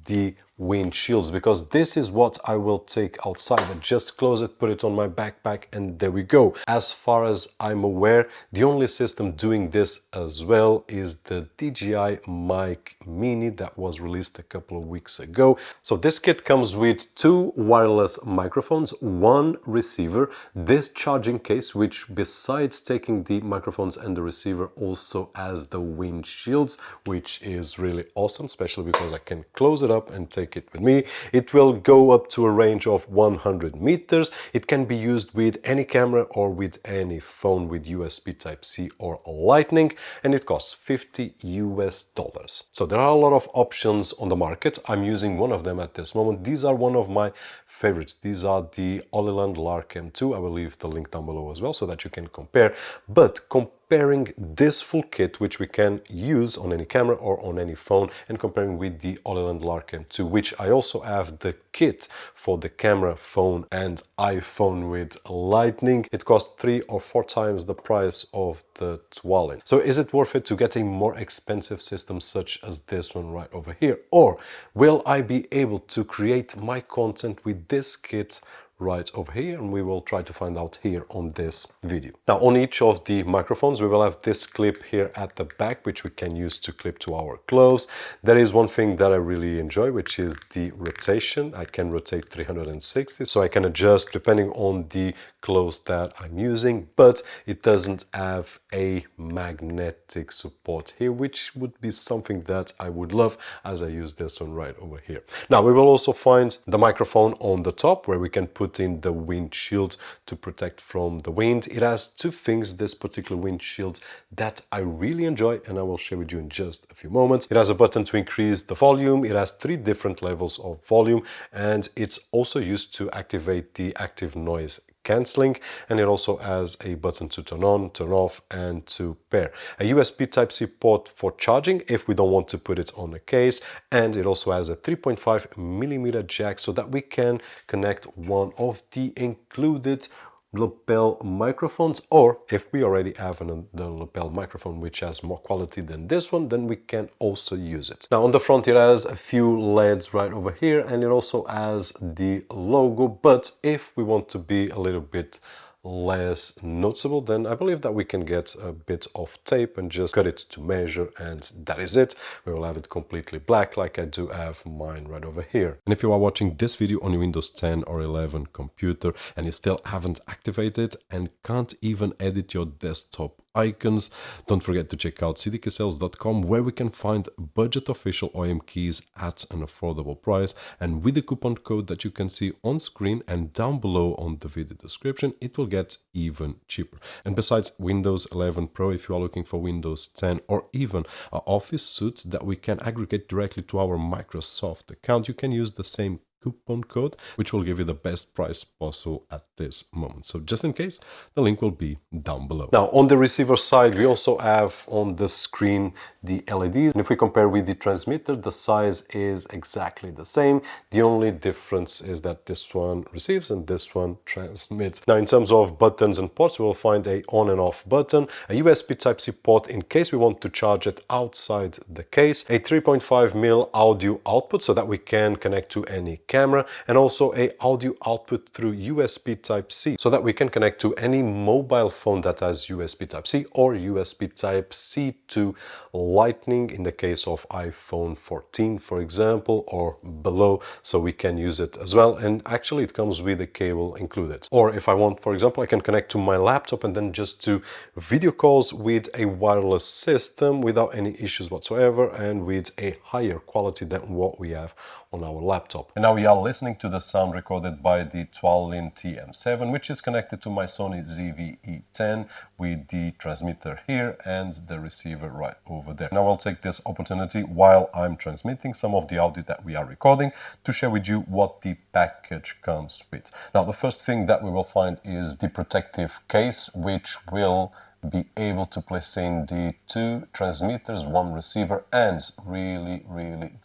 the windshields, because this is what I will take outside. I just close it, put it on my backpack, and there we go. As far as I'm aware, the only system doing this as well is the DJI Mic Mini that was released a couple of weeks ago. So this kit comes with 2 wireless microphones, 1 receiver, this charging case, which besides taking the microphones and the receiver also has the windshields, which is really awesome, especially because I can close it up and take it with me. It will go up to a range of 100 meters. It can be used with any camera or with any phone with USB Type-C or Lightning, and it costs $50 US. So there are a lot of options on the market. I'm using one of them at this moment. These are one of my favorites. These are the Hollyland Lark M2. I will leave the link down below as well so that you can compare. But comparing this full kit, which we can use on any camera or on any phone, and comparing with the Hollyland Lark M2, which I also have the kit for the camera, phone and iPhone with Lightning, it costs 3 or 4 times the price of the Tualin. So is it worth it to get a more expensive system such as this one right over here? Or will I be able to create my content with this kit right over here? And we will try to find out here on this video. Now, on each of the microphones we will have this clip here at the back, which we can use to clip to our clothes. There is one thing that I really enjoy, which is the rotation. I can rotate 360, so I can adjust depending on the clothes that I'm using, but it doesn't have a magnetic support here, which would be something that I would love, as I use this one right over here. Now, we will also find the microphone on the top where we can put in the windshield to protect from the wind. It has 2 things, this particular windshield, that I really enjoy, and I will share with you in just a few moments. It has a button to increase the volume. It has 3 different levels of volume, and it's also used to activate the active noise cancelling, and it also has a button to turn on, turn off, and to pair. A USB Type-C port for charging if we don't want to put it on a case, and it also has a 3.5mm jack so that we can connect one of the included lapel microphones, or if we already have the lapel microphone which has more quality than this one, then we can also use it. Now, on the front it has a few LEDs right over here, and it also has the logo, but if we want to be a little bit less noticeable, then I believe that we can get a bit of tape and just cut it to measure, and that is it. We will have it completely black, like I do have mine right over here. And if you are watching this video on your Windows 10 or 11 computer and you still haven't activated and can't even edit your desktop icons, don't forget to check out CDKEysales.com, where we can find budget official OEM keys at an affordable price, and with the coupon code that you can see on screen and down below on the video description, it will get even cheaper. And besides Windows 11 Pro, if you are looking for Windows 10 or even an Office suite that we can aggregate directly to our Microsoft account, you can use the same coupon code, which will give you the best price possible at this moment. So just in case, the link will be down below. Now, on the receiver side, we also have on the screen the LEDs. And if we compare with the transmitter, the size is exactly the same. The only difference is that this one receives and this one transmits. Now, in terms of buttons and ports, we will find a on and off button, a USB Type-C port in case we want to charge it outside the case, a 3.5mm audio output so that we can connect to any camera, and also a audio output through USB Type-C so that we can connect to any mobile phone that has USB Type-C or USB Type-C to Lightning in the case of iPhone 14, for example, or below, so we can use it as well. And actually it comes with a cable included. Or if I want, for example, I can connect to my laptop and then just do video calls with a wireless system without any issues whatsoever and with a higher quality than what we have on our laptop. And now we are listening to the sound recorded by the Tualin TM7, which is connected to my Sony ZV-E10 with the transmitter here and the receiver right over there. Now I'll take this opportunity while I'm transmitting some of the audio that we are recording to share with you what the package comes with. Now, the first thing that we will find is the protective case, which will be able to place in the 2 transmitters, 1 receiver, and really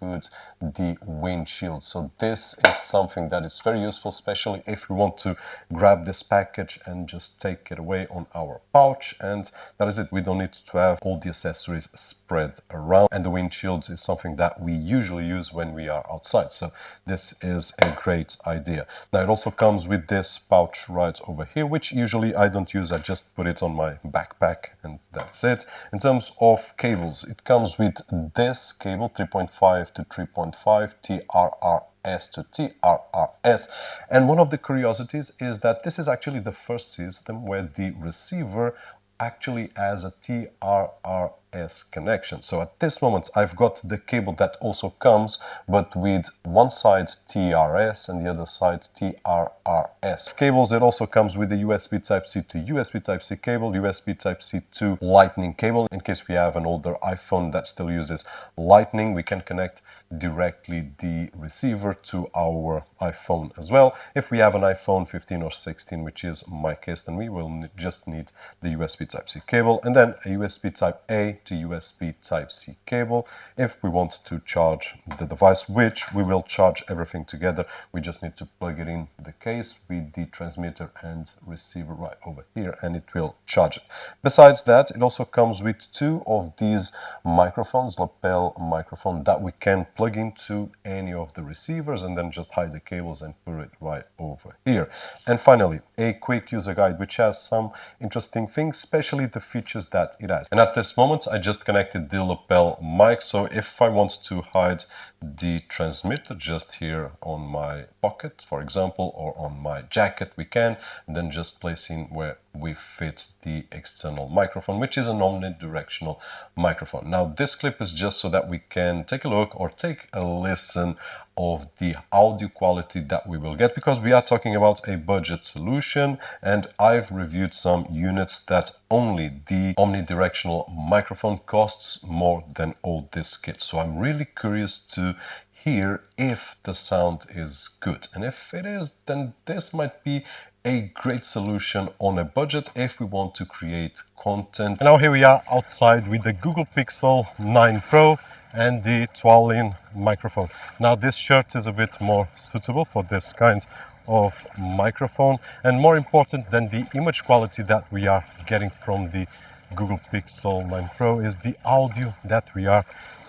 good, the windshield. So this is something that is very useful, especially if we want to grab this package and just take it away on our pouch, and that is it. We don't need to have all the accessories spread around, and the windshields is something that we usually use when we are outside, so this is a great idea. Now it also comes with this pouch right over here, which usually I don't use. I just put it on my backpack and that's it. In terms of cables, it comes with this cable, 3.5 to 3.5 TRRS to TRRS, and one of the curiosities is that this is actually the first system where the receiver actually has a TRRS connection. So at this moment I've got the cable that also comes, but with one side TRS and the other side TRRS. Cables, it also comes with the USB Type-C to USB Type-C cable, USB Type-C to Lightning cable. In case we have an older iPhone that still uses Lightning, we can connect directly the receiver to our iPhone as well. If we have an iPhone 15 or 16, which is my case, then we will just need the USB Type-C cable, and then a USB Type-A to USB Type-C cable if we want to charge the device, which we will charge everything together. We just need to plug it in the case with the transmitter and receiver right over here, and it will charge it. Besides that, it also comes with 2 of these microphones, Lapel microphone, that we can plug into any of the receivers and then just hide the cables and put it right over here. And finally, a quick user guide which has some interesting things, especially the features that it has. And at this moment I just connected the lapel mic, so if I want to hide the transmitter just here on my pocket, for example, or on my jacket, we can, and then just place in where we fit the external microphone, which is an omnidirectional microphone. Now this clip is just so that we can take a look or take a listen of the audio quality that we will get, because we are talking about a budget solution, and I've reviewed some units that only the omnidirectional microphone costs more than all this kit. So I'm really curious to hear if the sound is good, and if it is, then this might be a great solution on a budget if we want to create content. And now here we are outside with the Google Pixel 9 Pro and the 12-in microphone. Now this shirt is a bit more suitable for this kind of microphone, and more important than the image quality that we are getting from the Google Pixel 9 Pro is the audio that we are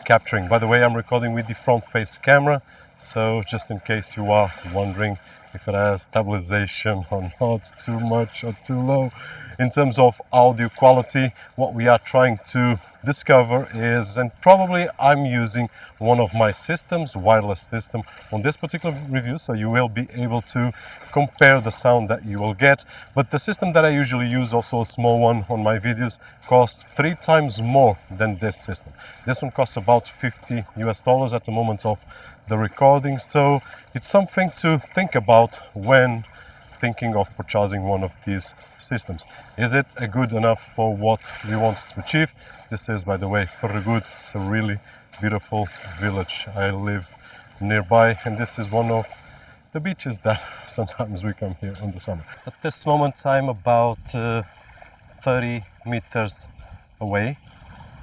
capturing. By the way, I'm recording with the front face camera, so just in case you are wondering if it has stabilization or not, too much or too low. In terms of audio quality, what we are trying to discover is, and probably I'm using one of my systems, wireless system, on this particular review, so you will be able to compare the sound that you will get. But the system that I usually use, also a small one on my videos, costs 3 times more than this system. This one costs about $50 US at the moment of the recording, so it's something to think about when thinking of purchasing one of these systems. Is it a good enough for what we want to achieve? This is, by the way, Ferragut. It's a really beautiful village. I live nearby, and this is one of the beaches that sometimes we come here in the summer. At this moment I'm about 30 meters away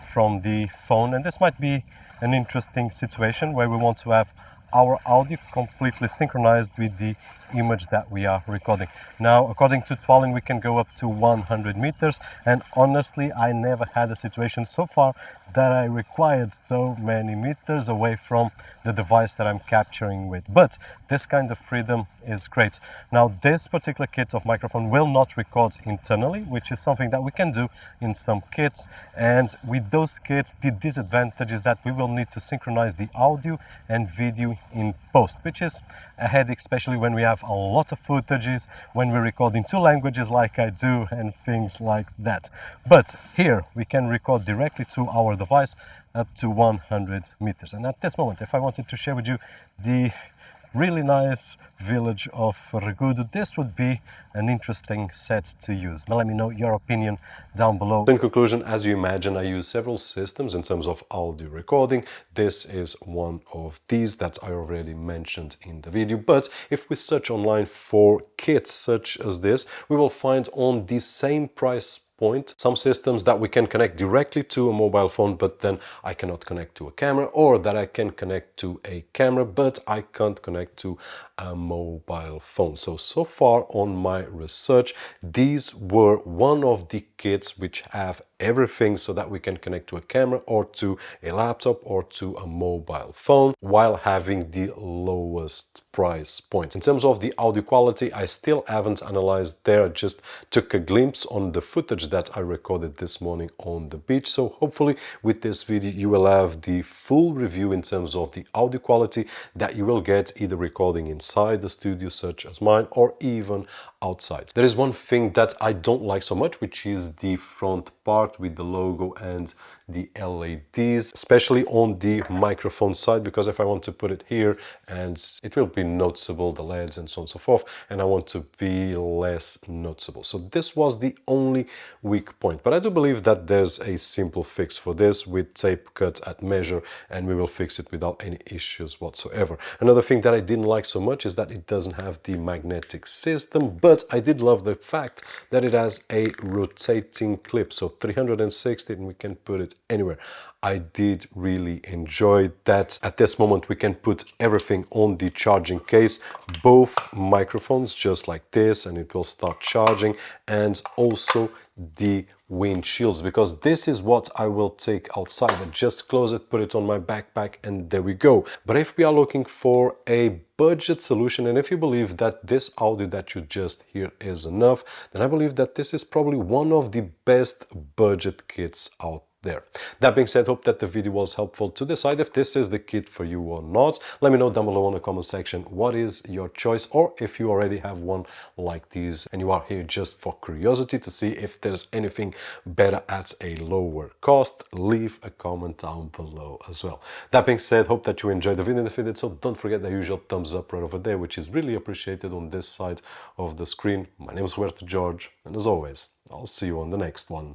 from the phone, and this might be an interesting situation where we want to have our audio completely synchronized with the image that we are recording. Now, according to Twalin, we can go up to 100 meters, and honestly, I never had a situation so far that I required so many meters away from the device that I'm capturing with. But this kind of freedom is great. Now, this particular kit of microphone will not record internally, which is something that we can do in some kits. And with those kits, the disadvantage is that we will need to synchronize the audio and video in post, which is a headache, especially when we have a lot of footages, when we record in 2 languages like I do, and things like that. But here we can record directly to our device up to 100 meters. And at this moment, if I wanted to share with you the really nice village of Ferragut, this would be an interesting set to use. But let me know your opinion down below. In conclusion, as you imagine, I use several systems in terms of audio recording. This is one of these that I already mentioned in the video. But if we search online for kits such as this, we will find on the same price point. Some systems that we can connect directly to a mobile phone, but then I cannot connect to a camera, or that I can connect to a camera, but I can't connect to a mobile phone. So far on my research, these were one of the kits which have everything so that we can connect to a camera or to a laptop or to a mobile phone while having the lowest price point. In terms of the audio quality, I still haven't analyzed there. I just took a glimpse on the footage that I recorded this morning on the beach. So hopefully with this video you will have the full review in terms of the audio quality that you will get either recording inside the studio such as mine or even outside. There is one thing that I don't like so much, which is the front part with the logo and the LEDs, especially on the microphone side, because if I want to put it here and it will be noticeable, the LEDs and so on and so forth, and I want to be less noticeable. So this was the only weak point, but I do believe that there's a simple fix for this with tape cut at measure, and we will fix it without any issues whatsoever. Another thing that I didn't like so much is that it doesn't have the magnetic system, but I did love the fact that it has a rotating clip, so 360, and we can put it anywhere. I did really enjoy that. At this moment we can put everything on the charging case, both microphones just like this, and it will start charging, and also the windshields, because this is what I will take outside. I just close it, put it on my backpack, and there we go. But if we are looking for a budget solution, and if you believe that this audio that you just hear is enough, then I believe that this is probably one of the best budget kits out there. That being said, hope that the video was helpful to decide if this is the kit for you or not. Let me know down below in the comment section what is your choice, or if you already have one like these and you are here just for curiosity to see if there's anything better at a lower cost. Leave a comment down below as well. That being said, hope that you enjoyed the video. If you did so, don't forget the usual thumbs up right over there, which is really appreciated on this side of the screen. My name is Roberto, and as always, I'll see you on the next one.